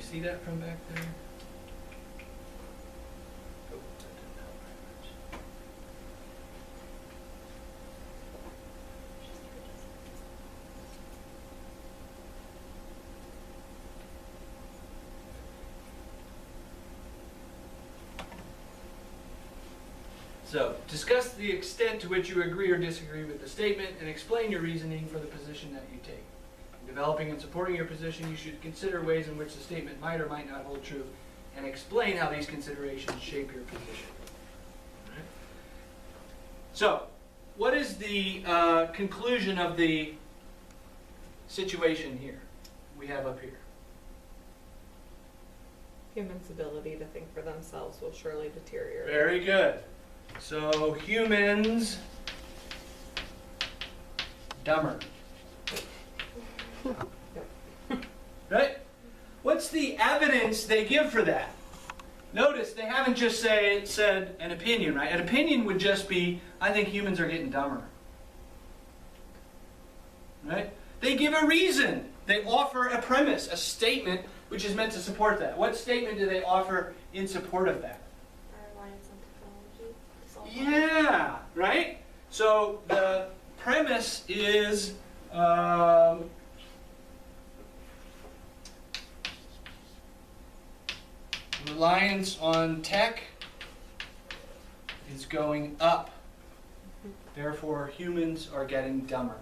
you see that from back there? Oh, that didn't help very much. So, discuss the extent to which you agree or disagree with the statement and explain your reasoning for the position that you take. In developing and supporting your position, you should consider ways in which the statement might or might not hold true and explain how these considerations shape your position. All right. So, what is the conclusion of the situation here we have up here? Humans' ability to think for themselves will surely deteriorate. Very good. So humans, dumber. Right? What's the evidence they give for that? Notice they haven't just said an opinion, right? An opinion would just be, I think humans are getting dumber. Right? They give a reason. They offer a premise, a statement, which is meant to support that. What statement do they offer in support of that? Yeah, right? So the premise is reliance on tech is going up. Therefore, humans are getting dumber.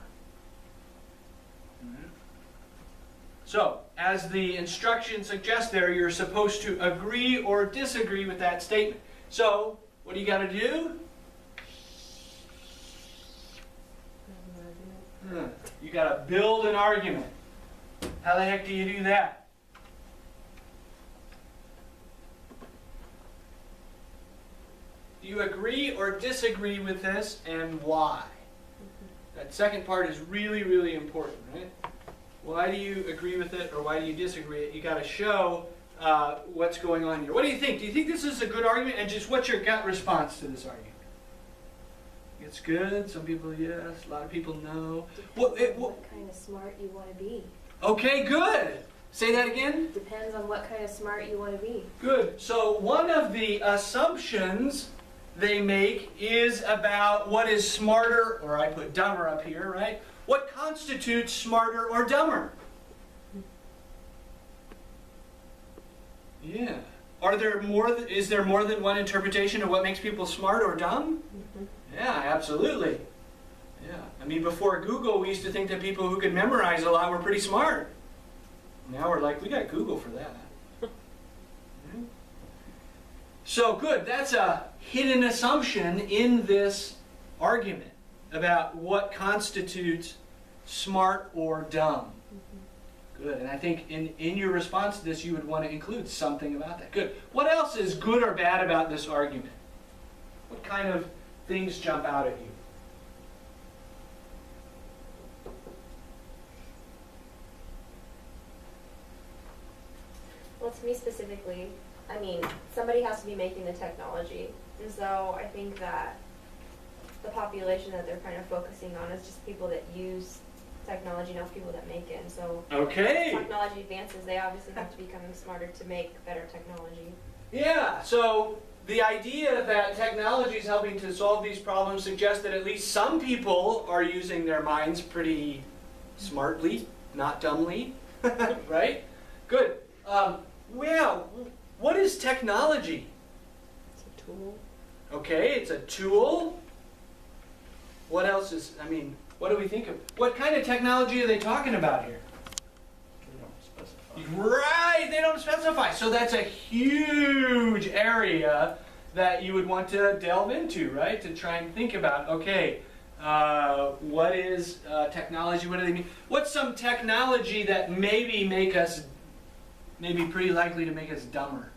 So, as the instructions suggest there, you're supposed to agree or disagree with that statement. So, what do you got to do? You got to build an argument. How the heck do you do that? Do you agree or disagree with this, and why? That second part is really, really important, right? Why do you agree with it, or why do you disagree with it? You got to show what's going on here. What do you think? Do you think this is a good argument? And just what's your gut response to this argument? It's good. Some people, yes. A lot of people, no. Depends on what kind of smart you want to be. Okay, good. Say that again. Depends on what kind of smart you want to be. Good. So one of the assumptions they make is about what is smarter, or I put dumber up here, right? What constitutes smarter or dumber? Yeah. Is there more than one interpretation of what makes people smart or dumb? Mm-hmm. Yeah, absolutely. Yeah. I mean, before Google, we used to think that people who could memorize a lot were pretty smart. Now we're like, we got Google for that. So good, that's a hidden assumption in this argument about what constitutes smart or dumb. Good, and I think in your response to this, you would want to include something about that. Good. What else is good or bad about this argument? What kind of things jump out at you? Well, to me specifically, I mean, somebody has to be making the technology. And so I think that the population that they're kind of focusing on is just people that use technology, not people that make it. And so Okay. as technology advances, they obviously have to be becoming smarter to make better technology. Yeah, so the idea that technology is helping to solve these problems suggests that at least some people are using their minds pretty smartly, not dumbly, right? Good. Well, what is technology? It's a tool. Okay, it's a tool. What else is, I mean, what do we think of? What kind of technology are they talking about here? They don't specify. Right, they don't specify. So that's a huge area that you would want to delve into, right? To try and think about, okay, what is technology? What do they mean? What's some technology that maybe pretty likely to make us dumber?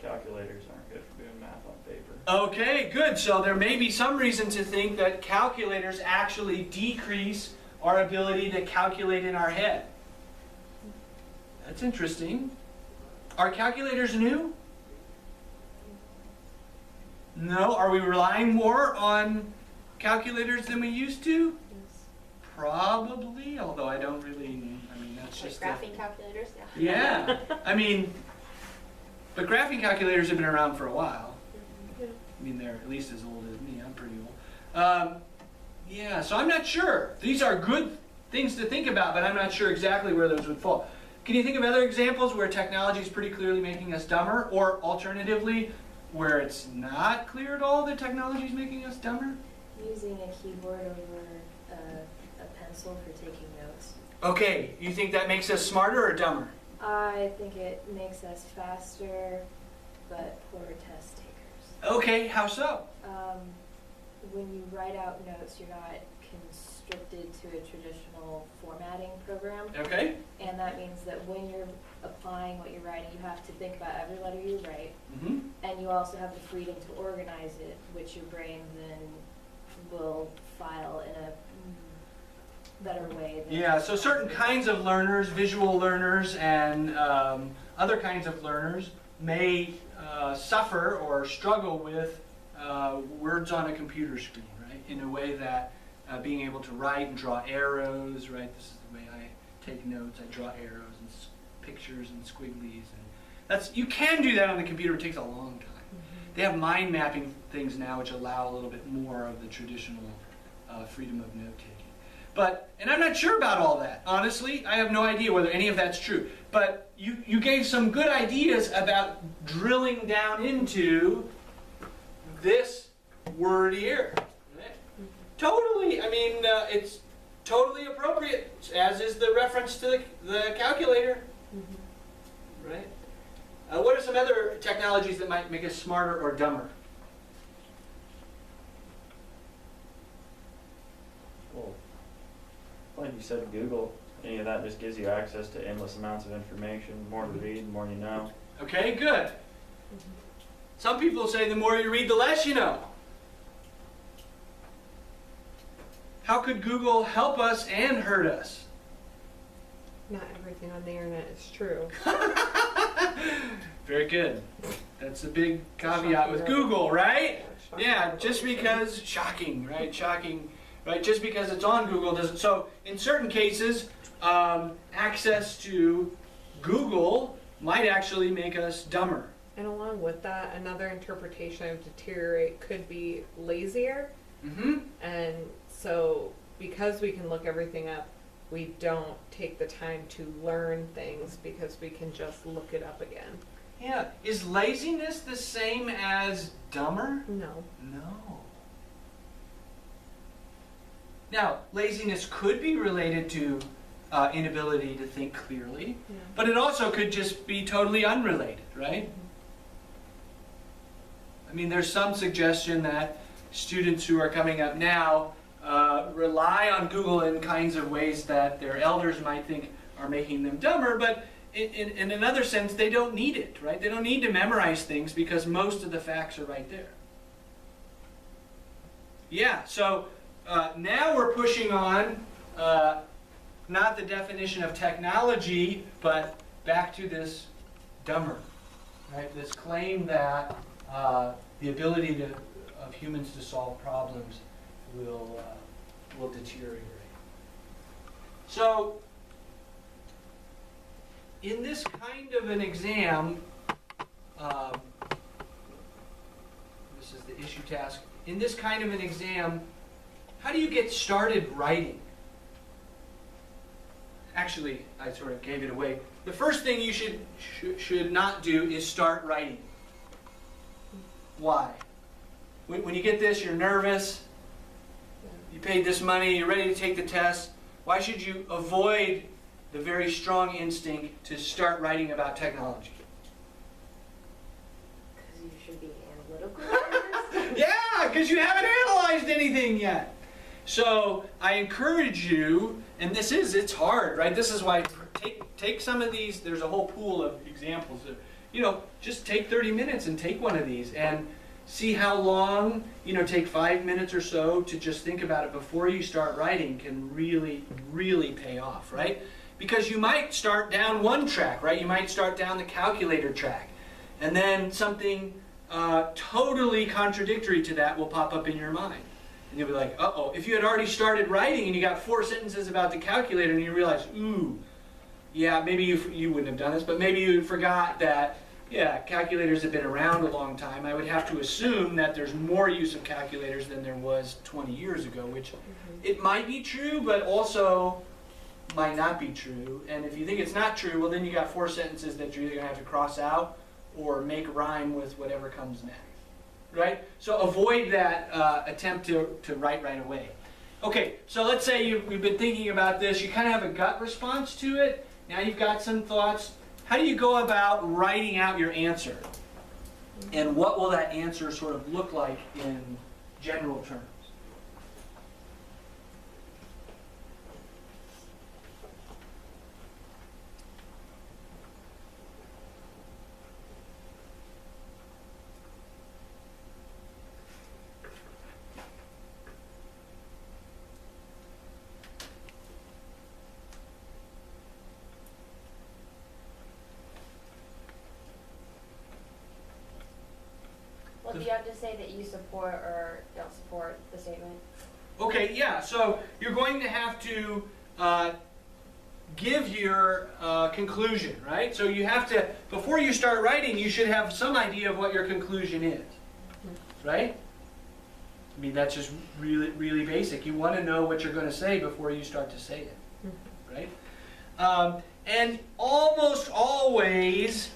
Calculators aren't good for doing math on paper. Okay, good. So there may be some reason to think that calculators actually decrease our ability to calculate in our head. That's interesting. Are calculators new? No. Are we relying more on calculators than we used to? Yes. Probably, although I don't really, I mean, It's Like just graphing calculators, yeah. I mean, but graphing calculators have been around for a while. Yeah. I mean, they're at least as old as me. I'm pretty old. Yeah, so I'm not sure. These are good things to think about, but I'm not sure exactly where those would fall. Can you think of other examples where technology is pretty clearly making us dumber, or alternatively, where it's not clear at all that technology is making us dumber? Using a keyboard over a pencil for taking notes. Okay, you think that makes us smarter or dumber? I think it makes us faster, but poorer test takers. Okay, how so? When you write out notes, you're not constricted to a traditional formatting program. Okay. And that means that when you're applying what you're writing, you have to think about every letter you write. Mm-hmm. And you also have the freedom to organize it, which your brain then will file in a better way. Yeah, so certain kinds of learners, visual learners, and other kinds of learners may suffer or struggle with words on a computer screen, right? In a way that being able to write and draw arrows, right? This is the way I take notes. I draw arrows and pictures and squigglies, and you can do that on the computer. It takes a long time. They have mind mapping things now which allow a little bit more of the traditional freedom of note taking. And I'm not sure about all that. Honestly, I have no idea whether any of that's true. But you gave some good ideas about drilling down into this word here. Totally, I mean, it's totally appropriate, as is the reference to the calculator. Right? What are some other technologies that might make us smarter or dumber? Well, like you said, Google, any of that just gives you access to endless amounts of information. More to read, the more you know. Okay, good. Some people say the more you read, the less you know. How could Google help us and hurt us? Not everything on the internet is true. Very good. That's a big caveat with Google, right? Yeah, just because, shocking, right? Shocking, right? Just because it's on Google doesn't. So in certain cases, access to Google might actually make us dumber. And along with that, another interpretation of deteriorate could be lazier. Mm-hmm. And so because we can look everything up, we don't take the time to learn things because we can just look it up again. Yeah. Is laziness the same as dumber? No. No. Now, laziness could be related to inability to think clearly, Yeah. but it also could just be totally unrelated, right? I mean, there's some suggestion that students who are coming up now rely on Google in kinds of ways that their elders might think are making them dumber, but in another sense, they don't need it, right? They don't need to memorize things because most of the facts are right there. Yeah, so now we're pushing on not the definition of technology, but back to this dumber, right? This claim that the ability of humans to solve problems will deteriorate. So, in this kind of an exam, this is the issue task. In this kind of an exam, how do you get started writing? Actually, I sort of gave it away. The first thing you should not do is start writing. Why? When you get this, you're nervous. You paid this money, you're ready to take the test. Why should you avoid the very strong instinct to start writing about technology? Because you should be analytical. Yeah, because you haven't analyzed anything yet. So I encourage you, and it's hard, right? This is why take some of these. There's a whole pool of examples. Just take 30 minutes and take one of these and see how long, take 5 minutes or so to just think about it before you start writing can really, really pay off, right? Because you might start down one track, right? You might start down the calculator track. And then something totally contradictory to that will pop up in your mind. And you'll be like, uh-oh. If you had already started writing and you got 4 sentences about the calculator and you realize, ooh, yeah, maybe you wouldn't have done this, but maybe you forgot that, yeah, calculators have been around a long time. I would have to assume that there's more use of calculators than there was 20 years ago, which it might be true, but also might not be true. And if you think it's not true, well, then you got 4 sentences that you're either going to have to cross out or make rhyme with whatever comes next, right? So avoid that attempt to write right away. Okay, so let's say you've been thinking about this. You kind of have a gut response to it. Now you've got some thoughts. How do you go about writing out your answer? And what will that answer sort of look like in general terms? Well, do you have to say that you support or don't support the statement? Okay, yeah, so you're going to have to give your conclusion, right? So you have to, before you start writing, you should have some idea of what your conclusion is, right? I mean, that's just really, really basic. You want to know what you're going to say before you start to say it, right? And almost always,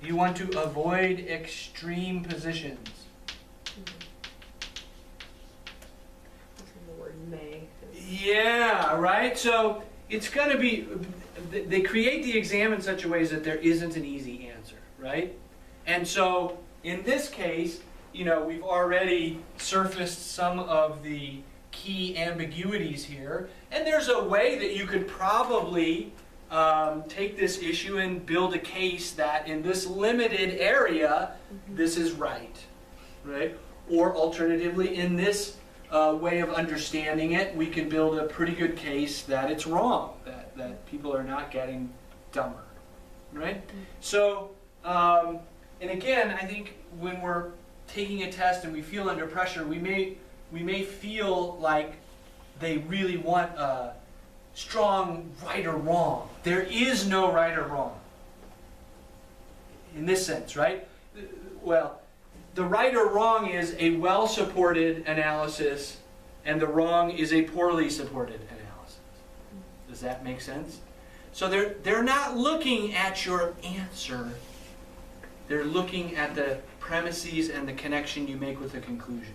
you want to avoid extreme positions. The word may. Yeah, right? So it's going to be, they create the exam in such a way that there isn't an easy answer, right? And so in this case, you know, we've already surfaced some of the key ambiguities here. And there's a way that you could probably take this issue and build a case that in this limited area, this is right? Or alternatively, in this way of understanding it, we can build a pretty good case that it's wrong, that people are not getting dumber, right? So, and again, I think when we're taking a test and we feel under pressure, we may feel like they really want a strong right or wrong. There is no right or wrong in this sense, right? Well, the right or wrong is a well-supported analysis, and the wrong is a poorly supported analysis. Does that make sense? So they're not looking at your answer. They're looking at the premises and the connection you make with the conclusion.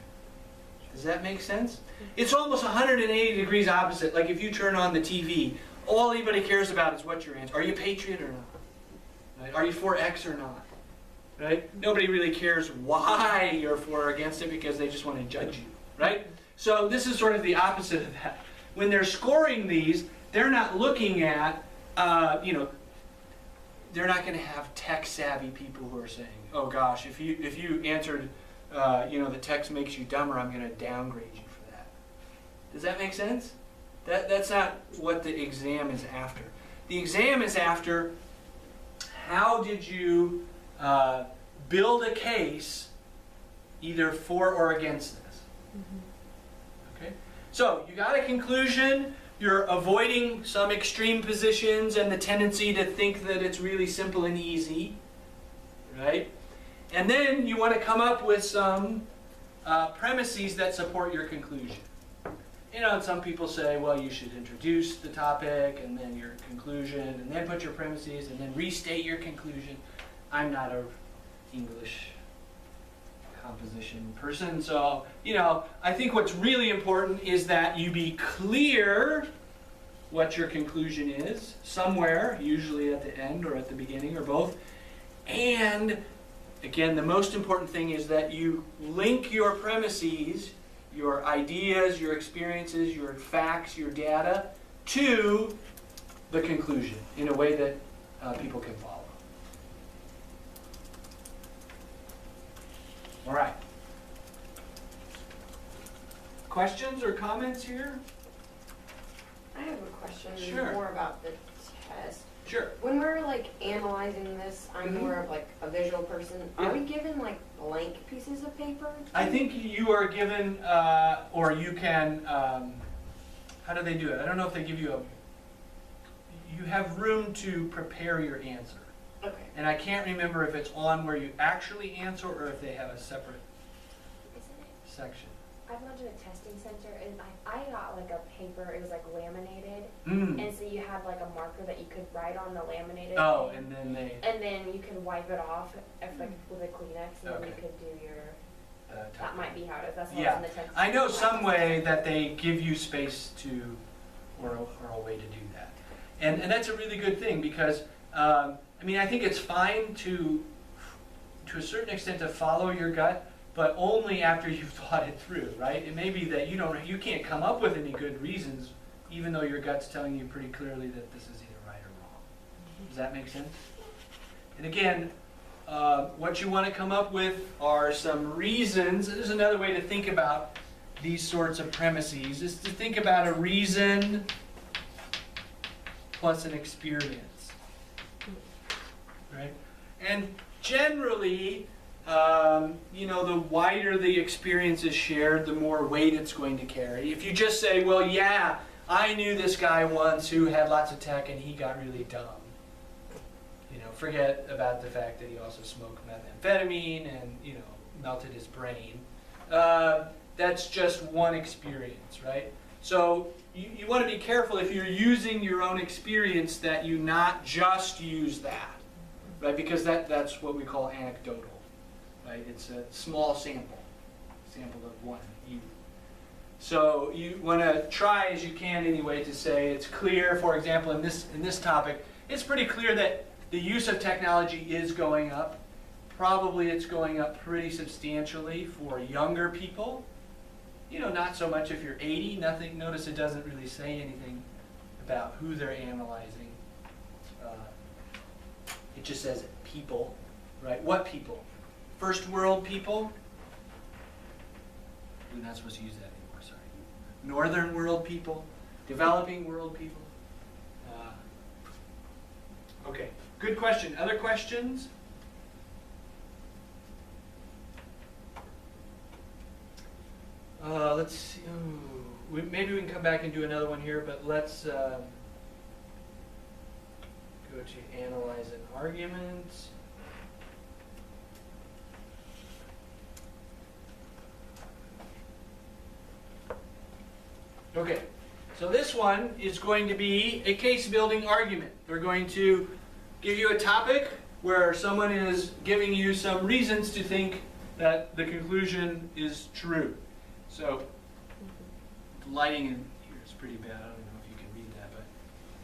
Does that make sense? It's almost 180 degrees opposite. Like if you turn on the TV, all anybody cares about is what your answer. Are you a patriot or not? Right? Are you for X or not? Right? Nobody really cares why you're for or against it because they just want to judge you. Right? So this is sort of the opposite of that. When they're scoring these, they're not looking at, they're not going to have tech-savvy people who are saying, oh gosh, if you answered, the text makes you dumber, I'm going to downgrade you for that. Does that make sense? That's not what the exam is after. The exam is after, how did you build a case either for or against this? Okay? So you got a conclusion. You're avoiding some extreme positions and the tendency to think that it's really simple and easy, right? And then you want to come up with some premises that support your conclusion. You know, and some people say, well, you should introduce the topic and then your conclusion and then put your premises and then restate your conclusion. I'm not an English composition person, so, I think what's really important is that you be clear what your conclusion is, somewhere, usually at the end or at the beginning or both. And, again, the most important thing is that you link your premises, your ideas, your experiences, your facts, your data, to the conclusion in a way that people can follow. All right. Questions or comments here? I have a question Sure. more about the test. Sure. When we're analyzing this, I'm Mhm. more of a visual person. Yeah. Are we given blank pieces of paper? I think you are given, or you can, how do they do it? I don't know if they give you you have room to prepare your answer. Okay. And I can't remember if it's on where you actually answer or if they have a separate Isn't it? section. I've gone to a testing center and I got like a paper, it was like laminated. Mm. And so you had like a marker that you could write on the laminated Oh, thing. and then And then you can wipe it off if, like, with a Kleenex, and then you Okay. could do your, type that might be how it is, that's how Yeah. it's in the text. I know some way that they give you space to, or a way to do that. And that's a really good thing because, I mean, I think it's fine to a certain extent to follow your gut, but only after you've thought it through, right? It may be that you can't come up with any good reasons, even though your gut's telling you pretty clearly that this is either right or wrong. Does that make sense? And again, what you want to come up with are some reasons. There's another way to think about these sorts of premises, is to think about a reason plus an experience, right? And generally, the wider the experience is shared, the more weight it's going to carry. If you just say, well, yeah, I knew this guy once who had lots of tech and he got really dumb. Forget about the fact that he also smoked methamphetamine and, melted his brain. That's just one experience, right? So you want to be careful if you're using your own experience that you not just use that, right? Because that's what we call anecdotal, right? It's a small sample of one. So you want to try as you can anyway to say it's clear. For example, in this topic, it's pretty clear that the use of technology is going up. Probably it's going up pretty substantially for younger people. Not so much if you're 80. Notice it doesn't really say anything about who they're analyzing. It just says people, right? What people? First world people? We're not supposed to use that anymore, sorry. Northern world people? Developing world people? Okay, good question. Other questions? Let's see. Maybe we can come back and do another one here, but let's go to analyze an argument. Okay, so this one is going to be a case building argument. We're going to give you a topic where someone is giving you some reasons to think that the conclusion is true. So, the lighting in here is pretty bad. I don't know if you can read that, but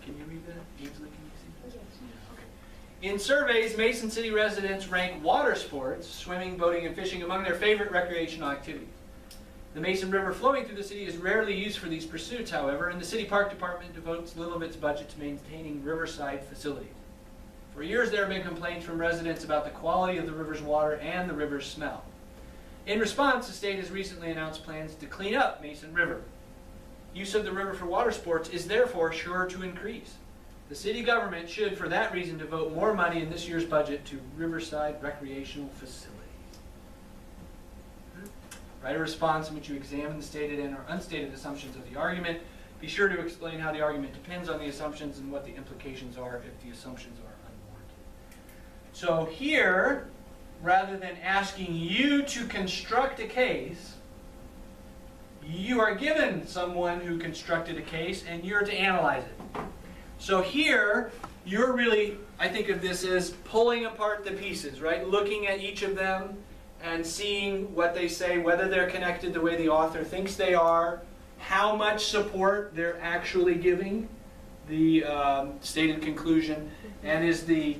can you read that? Ainsley, can you see that? Yes. Yeah, okay. In surveys, Mason City residents rank water sports, swimming, boating, and fishing, among their favorite recreational activities. The Mason River flowing through the city is rarely used for these pursuits, however, and the city park department devotes little of its budget to maintaining riverside facilities. For years, there have been complaints from residents about the quality of the river's water and the river's smell. In response, the state has recently announced plans to clean up Mason River. Use of the river for water sports is therefore sure to increase. The city government should, for that reason, devote more money in this year's budget to riverside recreational facilities. Write a response in which you examine the stated and or unstated assumptions of the argument. Be sure to explain how the argument depends on the assumptions and what the implications are if the assumptions are unwarranted. So here, rather than asking you to construct a case, you are given someone who constructed a case and you're to analyze it. So here, you're really, I think of this as pulling apart the pieces, right? Looking at each of them and seeing what they say, whether they're connected the way the author thinks they are, how much support they're actually giving the stated conclusion, and is the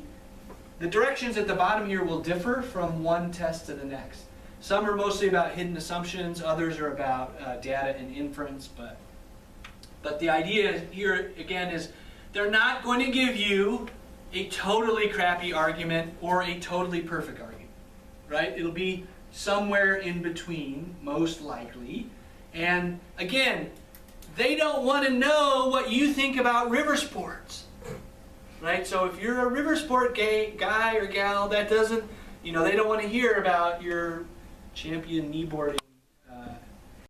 directions at the bottom here will differ from one test to the next. Some are mostly about hidden assumptions, others are about data and inference, but the idea here again is they're not going to give you a totally crappy argument or a totally perfect argument. Right? It'll be somewhere in between, most likely. And again, they don't want to know what you think about river sports. Right? So if you're a river sport guy or gal, that doesn't, they don't want to hear about your champion kneeboarding